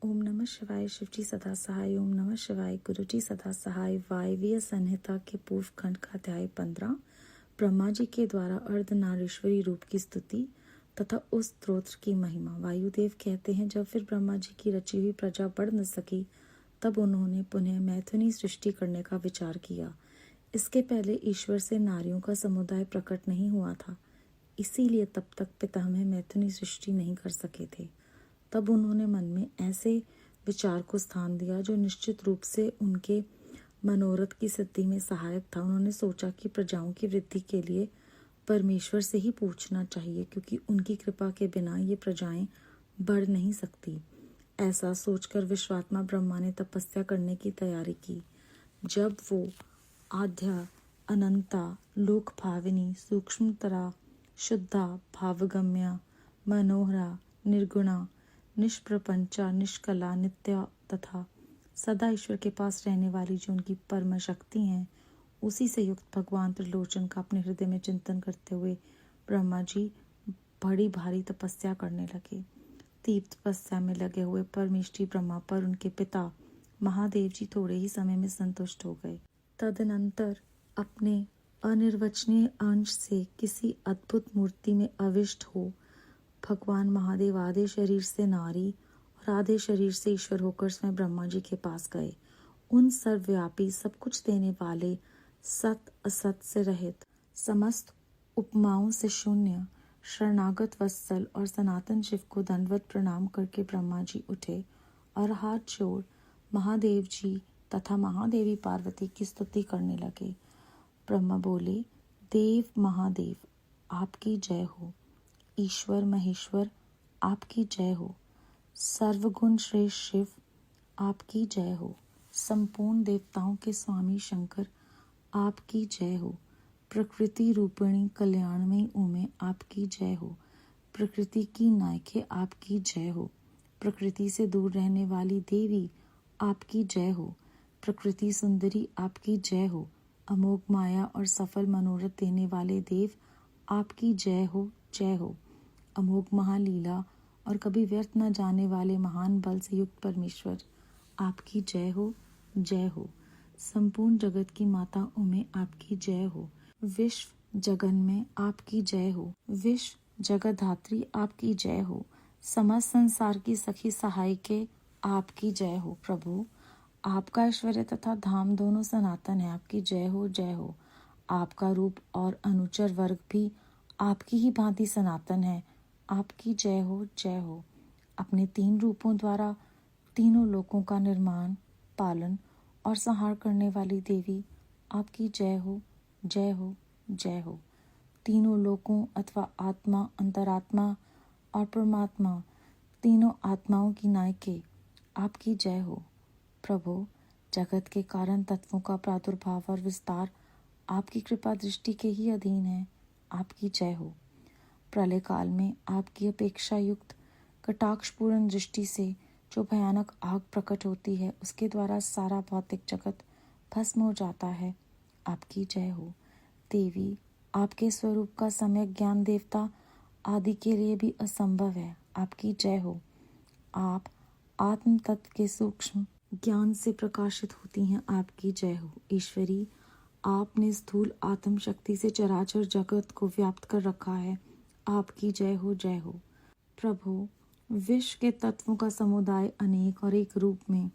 ओम नमः शिवाय। शिवजी सदा सहाय। ओम नमः शिवाय। गुरुजी सदा सहाय। वायव्य संहिता के पूर्व खंड का अध्याय 15। ब्रह्मा जी के द्वारा अर्धनारीश्वरी रूप की स्तुति तथा उस स्तोत्र की महिमा। वायुदेव कहते हैं, जब फिर ब्रह्मा जी की रची हुई प्रजा बढ़ न सकी, तब उन्होंने पुनः मैथुनी सृष्टि करने का विचार किया। इसके पहले ईश्वर से नारियों का समुदाय प्रकट नहीं हुआ था, इसीलिए तब तक पितामह मैथुनी सृष्टि नहीं कर सके थे। तब उन्होंने मन में ऐसे विचार को स्थान दिया जो निश्चित रूप से उनके मनोरथ की सिद्धि में सहायक था। उन्होंने सोचा कि प्रजाओं की वृद्धि के लिए परमेश्वर से ही पूछना चाहिए, क्योंकि उनकी कृपा के बिना ये प्रजाएं बढ़ नहीं सकती। ऐसा सोचकर विश्वात्मा ब्रह्मा ने तपस्या करने की तैयारी की। जब वो आद्या, अनंता, लोक भाविनी, सूक्ष्मतरा, शुद्धा, भावगम्या, मनोहरा, निर्गुणा, निष्प्रपंचा, निष्कला, नित्या तथा सदा ईश्वर के पास रहने वाली जो उनकी परम शक्ति हैं, उसी से युक्त भगवान त्रिलोचन का अपने हृदय में चिंतन करते हुए ब्रह्मा जी बड़ी भारी तपस्या करने लगे। तीव्र तपस्या में लगे हुए परमेष्ठी ब्रह्मा पर उनके पिता महादेव जी थोड़े ही समय में संतुष्ट हो गए। तदनंतर अपने अनिर्वचनीय अंश से किसी अद्भुत मूर्ति में अविष्ट हो भगवान महादेव आधे शरीर से नारी और आधे शरीर से ईश्वर होकर स्वयं ब्रह्मा जी के पास गए। उन सर्वव्यापी, सब कुछ देने वाले, सत असत से रहित, समस्त उपमाओं से शून्य, शरणागत वत्सल और सनातन शिव को दंडवत प्रणाम करके ब्रह्मा जी उठे और हाथ जोड़ महादेव जी तथा महादेवी पार्वती की स्तुति करने लगे। ब्रह्मा बोले, देव महादेव आपकी जय हो, ईश्वर महेश्वर आपकी जय हो, सर्वगुण श्रेष्ठ शिव आपकी जय हो, संपूर्ण देवताओं के स्वामी शंकर आपकी जय हो, प्रकृति रूपिणी कल्याणमयी उमे आपकी जय हो, प्रकृति की नायके आपकी जय हो, प्रकृति से दूर रहने वाली देवी आपकी जय हो, प्रकृति सुंदरी आपकी जय हो, अमोघ माया और सफल मनोरथ देने वाले देव आपकी जय हो, जय हो, अमोघ महालीला और कभी व्यर्थ न जाने वाले महान बल से युक्त परमेश्वर आपकी जय हो, जय हो, संपूर्ण जगत की माता उमे आपकी जय हो, विश्व जगन में आपकी जय हो, विश्व जगत धात्री आपकी जय हो, समस्त संसार की सखी सहायके आपकी जय हो। प्रभु, आपका ऐश्वर्य तथा धाम दोनों सनातन है, आपकी जय हो, जय हो, आपका रूप और अनुचर वर्ग भी आपकी ही भांति सनातन है, आपकी जय हो, जय हो, अपने 3 रूपों द्वारा तीनों लोकों का निर्माण, पालन और संहार करने वाली देवी आपकी जय हो, जय हो, जय हो, तीनों लोकों अथवा आत्मा, अंतरात्मा और परमात्मा, तीनों आत्माओं की नायके आपकी जय हो। प्रभु, जगत के कारण तत्वों का प्रादुर्भाव और विस्तार आपकी कृपा दृष्टि के ही अधीन है, आपकी जय हो। प्रलय काल में आपकी अपेक्षा युक्त कटाक्षपूर्ण दृष्टि से जो भयानक आग प्रकट होती है, उसके द्वारा सारा भौतिक जगत भस्म हो जाता है, आपकी जय हो। देवी, आपके स्वरूप का सम्यक ज्ञान देवता आदि के लिए भी असंभव है, आपकी जय हो। आप आत्म तत्व के सूक्ष्म ज्ञान से प्रकाशित होती हैं, आपकी जय हो। ईश्वरी, आपने स्थूल आत्म शक्ति से चराचर जगत को व्याप्त कर रखा है, आपकी जय हो, जय हो। प्रभु, विश्व के तत्वों का समुदाय अनेक और एक रूप में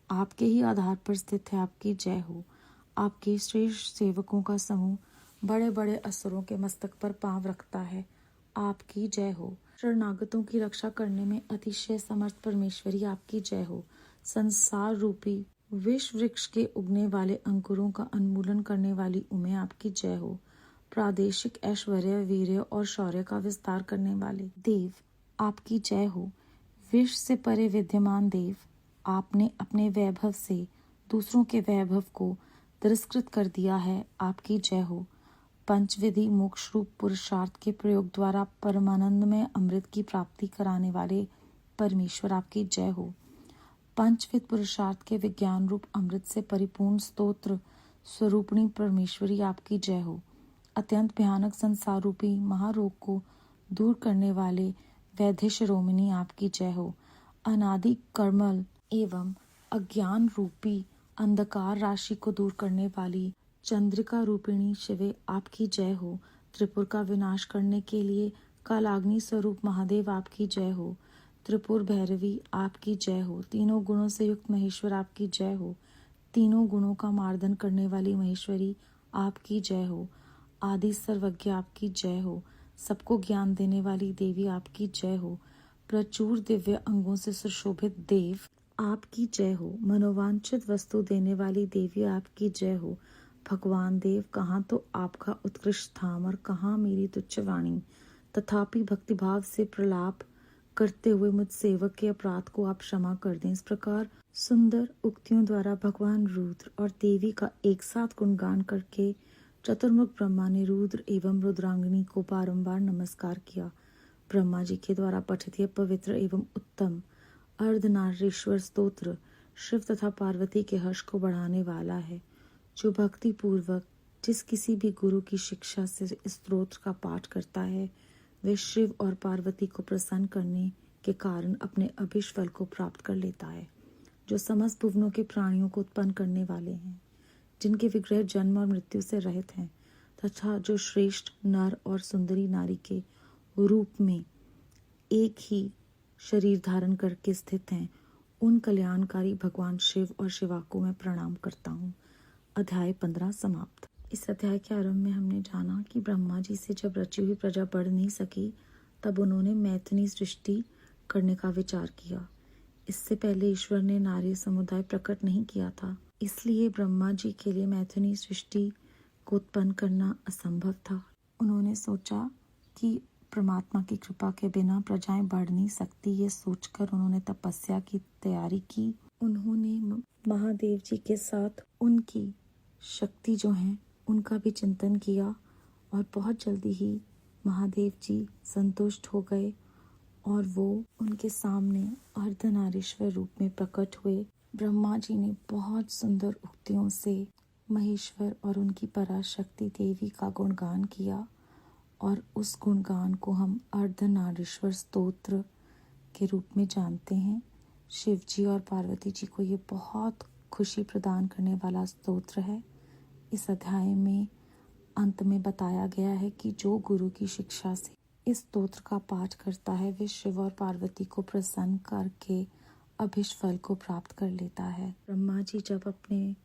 आपके ही आधार पर स्थित है, आपकी जय हो। आपके श्रेष्ठ सेवकों का समूह बड़े बड़े असुरों के मस्तक पर पांव रखता है, आपकी जय हो। शरणागतों की रक्षा करने में अतिशय समर्थ परमेश्वरी आपकी जय हो। संसार रूपी विश्व वृक्ष के उगने वाले अंकुरों का उन्मूलन करने वाली उमे आपकी जय हो। प्रादेशिक ऐश्वर्य, वीर्य और शौर्य का विस्तार करने वाले देव आपकी जय हो। विश्व से परे विद्यमान देव, आपने अपने वैभव से दूसरों के वैभव को तिरस्कृत कर दिया है, आपकी जय हो। पंचविधि मोक्ष रूप पुरुषार्थ के प्रयोग द्वारा परमानंद में अमृत की प्राप्ति कराने वाले परमेश्वर आपकी जय हो। पंचविध पुरुषार्थ के विज्ञान रूप अमृत से परिपूर्ण स्तोत्र स्वरूपिणी परमेश्वरी आपकी जय हो। अत्यंत भयानक संसार रूपी महारोग को दूर करने वाले वैद्य शिरोमणि आपकी जय हो। अनादि कर्मल एवं अज्ञान रूपी अंधकार राशि को दूर करने वाली चंद्रिका रूपिणी शिवे आपकी जय हो। त्रिपुर का विनाश करने के लिए कालाग्नि स्वरूप महादेव आपकी जय हो। त्रिपुर भैरवी आपकी जय हो। तीनों गुणों से युक्त महेश्वर आपकी जय हो। तीनों गुणों का मार्दन करने वाली महेश्वरी आपकी जय हो। आदि सर्वज्ञ आपकी जय हो। सबको ज्ञान देने वाली देवी आपकी जय हो। प्रचुर दिव्य अंगों से सुशोभित देव आपकी जय हो। मनोवांछित वस्तु देने वाली देवी आपकी जय हो। भगवान देव, कहाँ तो आपका उत्कृष्ट धाम और कहाँ मेरी तुच्छ वाणी, तथापि भक्तिभाव से प्रलाप करते हुए मुझ सेवक के अपराध को आप क्षमा कर दें। इस प्रकार सुंदर उक्तियों द्वारा भगवान रुद्र और देवी का एक साथ गुणगान करके चतुर्मुख ब्रह्मा ने रुद्र एवं रुद्रांगिनी को बारंबार नमस्कार किया। ब्रह्मा जी के द्वारा पठित यह पवित्र एवं उत्तम अर्धनारीश्वर स्तोत्र शिव तथा पार्वती के हर्ष को बढ़ाने वाला है। जो भक्ति पूर्वक जिस किसी भी गुरु की शिक्षा से इस स्तोत्र का पाठ करता है, वे शिव और पार्वती को प्रसन्न करने के कारण अपने अभिष्ट फल को प्राप्त कर लेता है। जो समस्त भुवनों के प्राणियों को उत्पन्न करने वाले हैं, जिनके विग्रह जन्म और मृत्यु से रहित हैं, तथा जो श्रेष्ठ नर और सुंदरी नारी के रूप में एक ही शरीर धारण करके स्थित हैं, उन कल्याणकारी भगवान शिव और शिवा को मैं प्रणाम करता हूँ। अध्याय 15 समाप्त। इस अध्याय के आरंभ में हमने जाना कि ब्रह्मा जी से जब रची हुई प्रजा बढ़ नहीं सकी, तब उन्होंने मैथिनी सृष्टि करने का विचार किया। इससे पहले ईश्वर ने नारी समुदाय प्रकट नहीं किया था, इसलिए ब्रह्मा जी के लिए मैथिनी सृष्टि को उत्पन्न करना असंभव था। उन्होंने सोचा कि परमात्मा की कृपा के बिना प्रजाएं बढ़ नहीं सकती। ये सोचकर उन्होंने तपस्या की तैयारी की। उन्होंने महादेव जी के साथ उनकी शक्ति जो है उनका भी चिंतन किया और बहुत जल्दी ही महादेव जी संतुष्ट हो गए और वो उनके सामने अर्धनारीश्वर रूप में प्रकट हुए। ब्रह्मा जी ने बहुत सुंदर उक्तियों से महेश्वर और उनकी पराशक्ति देवी का गुणगान किया और उस गुणगान को हम अर्धनारीश्वर स्तोत्र के रूप में जानते हैं। शिव जी और पार्वती जी को ये बहुत खुशी प्रदान करने वाला स्तोत्र है। इस अध्याय में अंत में बताया गया है कि जो गुरु की शिक्षा से इस स्तोत्र का पाठ करता है, वे शिव और पार्वती को प्रसन्न करके अभिष्ट फल को प्राप्त कर लेता है। ब्रह्मा जी जब अपने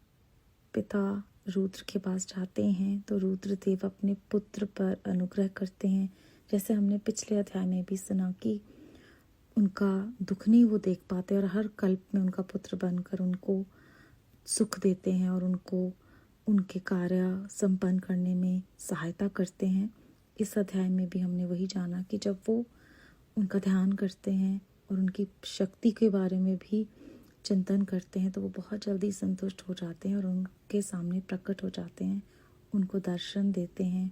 पिता रुद्र के पास जाते हैं तो रुद्रदेव अपने पुत्र पर अनुग्रह करते हैं। जैसे हमने पिछले अध्याय में भी सुना कि उनका दुख नहीं वो देख पाते और हर कल्प में उनका पुत्र बनकर उनको सुख देते हैं और उनको उनके कार्य संपन्न करने में सहायता करते हैं। इस अध्याय में भी हमने वही जाना कि जब वो उनका ध्यान करते हैं और उनकी शक्ति के बारे में भी चिंतन करते हैं, तो वो बहुत जल्दी संतुष्ट हो जाते हैं और उनके सामने प्रकट हो जाते हैं, उनको दर्शन देते हैं।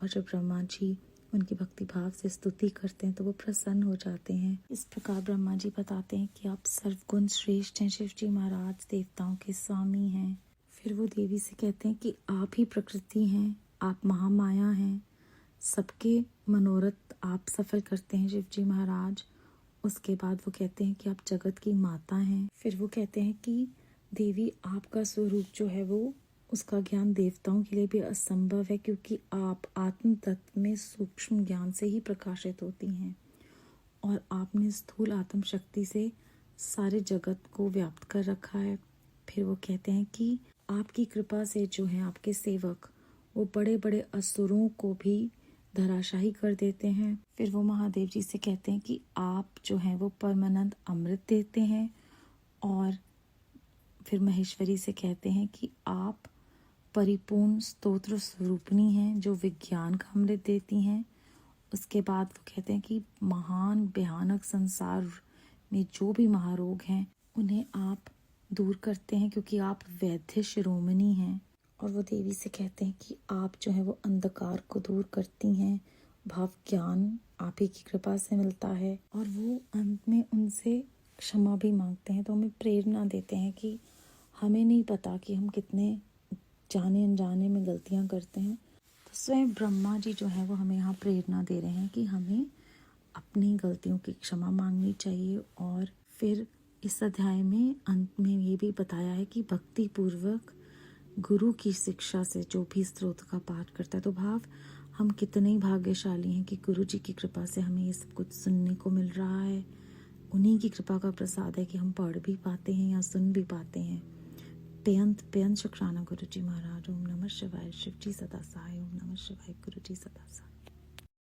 और जब ब्रह्मा जी उनकी भक्ति भाव से स्तुति करते हैं तो वो प्रसन्न हो जाते हैं। इस प्रकार ब्रह्मा जी बताते हैं कि आप सर्वगुण श्रेष्ठ हैं, शिव जी महाराज देवताओं के स्वामी हैं। फिर वो देवी से कहते हैं कि आप ही प्रकृति हैं, आप महामाया हैं, सबके मनोरथ आप सफल करते हैं शिव जी महाराज। उसके बाद वो कहते हैं कि आप जगत की माता हैं। फिर वो कहते हैं कि देवी आपका स्वरूप जो है वो उसका ज्ञान देवताओं के लिए भी असंभव है, क्योंकि आप आत्म तत्व में सूक्ष्म ज्ञान से ही प्रकाशित होती हैं और आपने स्थूल आत्म शक्ति से सारे जगत को व्याप्त कर रखा है। फिर वो कहते हैं कि आपकी कृपा से जो है आपके सेवक वो बड़े बड़े असुरों को भी धराशाही कर देते हैं। फिर वो महादेव जी से कहते हैं कि आप जो हैं वो परमानंद अमृत देते हैं। और फिर महेश्वरी से कहते हैं कि आप परिपूर्ण स्तोत्र स्वरूपिणी हैं जो विज्ञान का अमृत देती हैं। उसके बाद वो कहते हैं कि महान भयानक संसार में जो भी महारोग हैं उन्हें आप दूर करते हैं, क्योंकि आप वैद्य शिरोमणि हैं। और वो देवी से कहते हैं कि आप जो है वो अंधकार को दूर करती हैं, भाव ज्ञान आप ही की कृपा से मिलता है। और वो अंत में उनसे क्षमा भी मांगते हैं, तो हमें प्रेरणा देते हैं कि हमें नहीं पता कि हम कितने जाने अनजाने में गलतियां करते हैं। तो स्वयं ब्रह्मा जी जो है वो हमें यहाँ प्रेरणा दे रहे हैं कि हमें अपनी गलतियों की क्षमा मांगनी चाहिए और फिर इस अध्याय में अंत में ये भी बताया है कि भक्ति पूर्वक गुरु की शिक्षा से जो भी स्तोत्र का पाठ करता है, तो भाव हम कितने ही भाग्यशाली हैं कि गुरु जी की कृपा से हमें ये सब कुछ सुनने को मिल रहा है। उन्हीं की कृपा का प्रसाद है कि हम पढ़ भी पाते हैं या सुन भी पाते हैं। बेअंत शुक्राना गुरु जी महाराज। ओम नमः शिवाय। शिव जी सदा सहाय। ओम नमः शिवाय। गुरु जी सदा सहाय।